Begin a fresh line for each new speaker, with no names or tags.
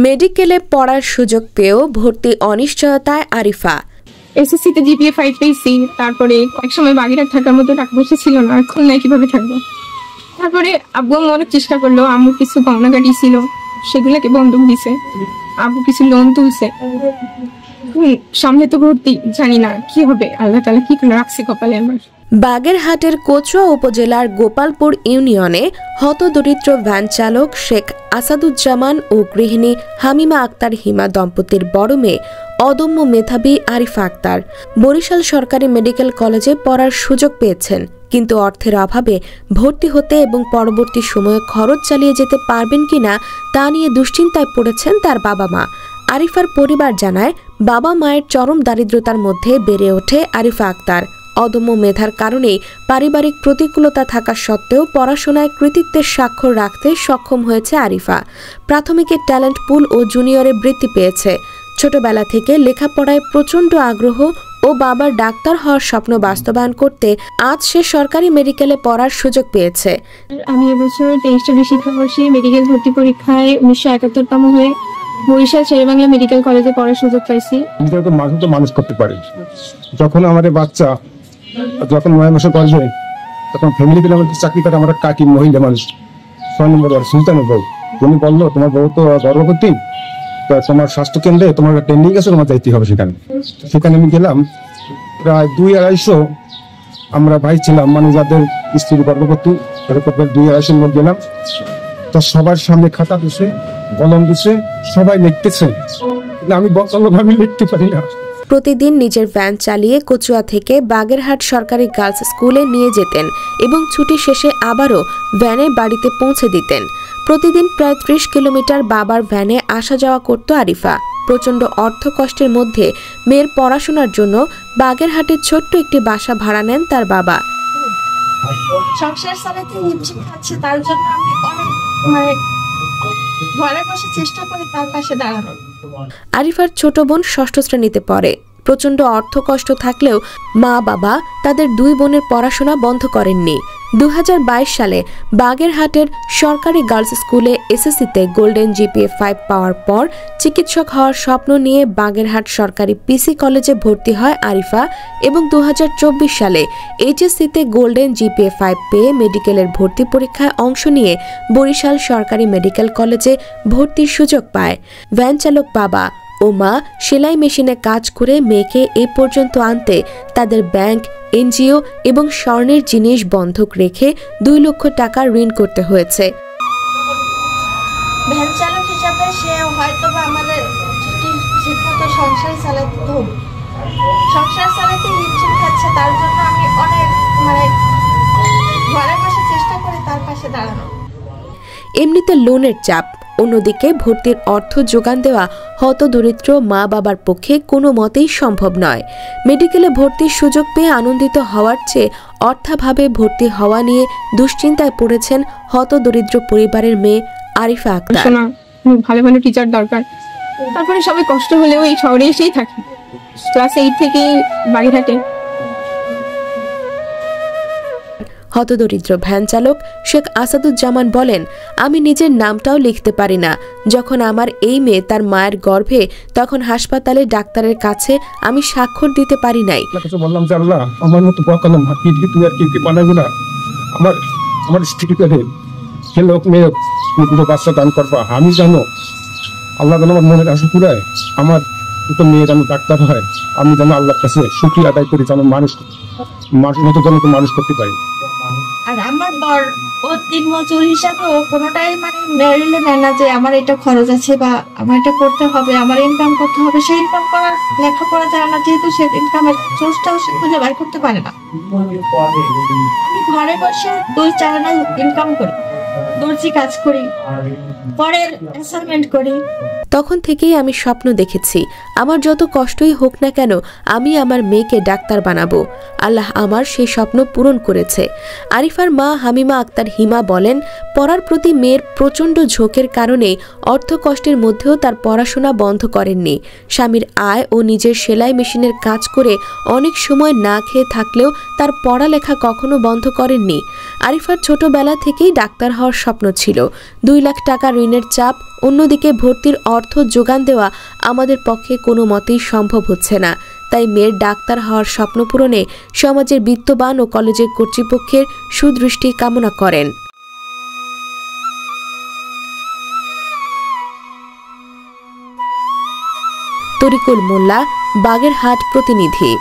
মেডিকেলে পড়ার সুযোগ পেয়েও ভর্তি অনিশ্চয়তায় আরিফা।
এসএসসিতে জিপিএ 5 পেয়েছি, তারপরে এক সময় বাগেরহাট থাকার মতো টাকা পয়সা ছিল না, খুলনায় কিভাবে থাকবো। তারপরে আব্বু অনেক চেষ্টা করলো, আম্মু কিছু গহনাগাটি ছিল সেগুলোকে বন্ধক দিছে, আব্বু কিছু লোন তুলছে। সামনে তো ভর্তি, জানি না কি হবে, আল্লাহ তাআলা কি করে রাখছে কপালে আমার।
বাগেরহাটের কচুয়া উপজেলার গোপালপুর ইউনিয়নে হতদরিদ্র ভ্যান চালক শেখ আসাদুজ্জামান ও গৃহিণী হামিমা আক্তার হিমা দম্পতির বড় মেয়ে অদম্য মেধাবী আরিফা আক্তার বরিশাল সরকারি মেডিকেল কলেজে পড়ার সুযোগ পেয়েছেন, কিন্তু অর্থের অভাবে ভর্তি হতে এবং পরবর্তী সময়ে খরচ চালিয়ে যেতে পারবেন কিনা তা নিয়ে দুশ্চিন্তায় পড়েছেন তার বাবা মা। আরিফার পরিবার জানায়, বাবা মায়ের চরম দারিদ্রতার মধ্যে বেড়ে ওঠে আরিফা আক্তার। অদম্য মেধার কারণেই পারিবারিক প্রতিকূলতা থাকা সত্ত্বেও পড়াশোনায় কৃতিত্বের স্বাক্ষর রাখতে সক্ষম হয়েছে আরিফা। প্রাথমিকের ট্যালেন্ট পুল ও জুনিয়রে বৃত্তি পেয়েছে। ছোটবেলা থেকে লেখাপড়ায় প্রচণ্ড আগ্রহ ও বাবার ডাক্তার হওয়ার স্বপ্ন বাস্তবায়ন করতে আজ সে সরকারি মেডিকেলে পড়ার সুযোগ পেয়েছে।
আমি এবছর 23 শিক্ষাবর্ষে মেডিকেল ভর্তি পরীক্ষায় 1971তম হয়ে বরিশাল শেরেবাংলা মেডিকেল কলেজে পড়ার সুযোগ পাইছি।
মানুষ করতে পারে। যখন আমাদের বাচ্চা যখন 9 মাসে করবে, তখন ফ্যামিলি দিলে আমাদের চাকরি করে আমরা কাকি মহিলা মানুষ 6 নম্বর সুলতানের বউ, তুমি বললো তোমার বউ তো গর্ভবতী, তোমার স্বাস্থ্য কেন্দ্রে তোমার ট্রেনিং আছে, তোমার যাইতে হবে। সেখানে আমি গেলাম, প্রায় 200-250 আমরা ভাই ছিলাম, মানে যাদের স্ত্রী গর্ভবতী 200-250 লোক গেলাম। তো সবার সামনে খাতা দিছে, কলম দিছে, সবাই লিখতেছে, আমি আমি লিখতে পারি না।
প্রতিদিন নিজের ভ্যান চালিয়ে কচুয়া থেকে বাগেরহাট সরকারি গার্লস স্কুলে নিয়ে যেতেন এবং ছুটি শেষে আবারও ভ্যানে বাড়িতে পৌঁছে দিতেন। প্রতিদিন প্রায় 30 কিলোমিটার বাবার ভ্যানে আসা যাওয়া করত আরিফা। প্রচণ্ড অর্থ কষ্টের মধ্যে মেয়ের পড়াশোনার জন্য বাগেরহাটের ছোট্ট একটি বাসা ভাড়া নেন তার বাবা।
সংসার চালাতে হিমশিম খাচ্ছে, তার জন্য আমি অনেক ঘরে বসে চেষ্টা করি তার পাশে দাঁড়ানোর।
আরিফার ছোট বোন 6ষ্ঠ শ্রেণীতে পড়ে। প্রচণ্ড অর্থ কষ্ট থাকলেও মা বাবা তাদের 2 বোনের পড়াশোনা বন্ধ করেননি। 2022 সালে বাগেরহাটের সরকারি গার্লস স্কুলে এসএসসিতে গোল্ডেন জিপিএ 5 পাওয়ার পর চিকিৎসক হওয়ার স্বপ্ন নিয়ে বাগেরহাট সরকারি পিসি কলেজে ভর্তি হয় আরিফা এবং 2024 সালে এইচএসসিতে গোল্ডেন জিপিএ 5 পেয়ে মেডিকেলের ভর্তি পরীক্ষায় অংশ নিয়ে বরিশাল সরকারি মেডিকেল কলেজে ভর্তির সুযোগ পায়। ভ্যান চালক বাবা ও মা সেলাই মেশিনে কাজ করে মেয়েকে এ পর্যন্ত আনতে তাদের ব্যাংক, এনজিও এবং স্বর্ণের জিনিস বন্ধক রেখে 2 লক্ষ টাকা ঋণ করতে হয়েছে।
ভ্যান চালক হিসাবে সে হয়তো আমাদের ঠিকমতো সংসার চালাতে হবে, সংসার চালাতে হিমশিম খাচ্ছে, তার জন্য আমি অনেক ঘরে বসে চেষ্টা করি তার পাশে দাঁড়ানো।
এমনিতে লোনের চাপ, অন্যদিকে ভর্তির অর্থ যোগান দেওয়া হতদরিদ্র মা বাবার পক্ষে কোনো মতেই সম্ভব নয়। মেডিকেলে ভর্তির সুযোগ পেয়ে আনন্দিত হওয়ার চেয়ে অর্থাভাবে ভর্তি হওয়া নিয়ে দুশ্চিন্তায় পড়েছেন হতদরিদ্র পরিবারের মেয়ে আরিফা আক্তার।
ভালো ভালো টিচার দরকার, তারপরে সবাই কষ্ট হলেও এই শহরে এসেই থাকি। ক্লাস 8 থেকে বাগেরহাটে।
হতদরিদ্র ভ্যান চালক শেখ আসাদুজ্জামান বলেন, আমি নিজের নামটাও লিখতে পারি না। যখন আমার এই মেয়ে তার মায়ের গর্ভে, তখন হাসপাতালে ডাক্তারের কাছে আমি স্বাক্ষর দিতে পারি নাই।
বললাম যে আল্লাহ, আমার মতো বকালাম তুমি আর কি বানাবো না, আমার স্ত্রীকে সে লোক মেয়ে দুটো বাচ্চা দান করবা। আমি জানো আল্লাহ যেন আমার মনের আশা পুরায়, আমার দুটো মেয়ে যেন ডাক্তার হয়, আমি যেন আল্লাহর কাছে শুকরিয়া আদায় করি, যেন মানুষ মতো যেন মানুষ করতে পারি।
আর আমার বর ও 3 মজুর হিসাবে ও কোনোটাই মেরিলে নেয় না যে আমার এটা খরচ আছে বা আমার এটা করতে হবে, আমার ইনকাম করতে হবে। সেই ইনকাম করার লেখাপড়া জানে না, যেহেতু সে ইনকামের সোর্সটাও সে খুঁজে বের করতে পারে না। আমি ঘরে বসে 2-4 আনা ইনকাম করি, দর্জি কাজ করি, পরের অ্যাসাইনমেন্ট করি।
তখন থেকেই আমি স্বপ্ন দেখেছি, আমার যত কষ্টই হোক না কেন আমি আমার মেয়েকে ডাক্তার বানাবো। আল্লাহ আমার সেই স্বপ্ন পূরণ করেছে। আরিফার মা হামিমা আক্তার হিমা বলেন, পড়ার প্রতি মেয়ের প্রচণ্ড ঝোঁকের কারণে অর্থ কষ্টের মধ্যেও তার পড়াশোনা বন্ধ করেননি। স্বামীর আয় ও নিজের সেলাই মেশিনের কাজ করে অনেক সময় না খেয়ে থাকলেও তার পড়ালেখা কখনো বন্ধ করেননি। আরিফার ছোটবেলা থেকেই ডাক্তার হওয়ার হওয়ার স্বপ্ন ছিল। 2 লাখ টাকা ঋণের চাপ, অন্যদিকে ভর্তির অর্থ যোগান দেওয়া আমাদের পক্ষে কোনো মতেই সম্ভব হচ্ছে না। তাই মেয়ের ডাক্তার হওয়ার স্বপ্ন পূরণে সমাজের বিত্তবান ও কলেজের কর্তৃপক্ষের সুদৃষ্টি কামনা করেন। তরিকুল মোল্লা, বাগেরহাট প্রতিনিধি।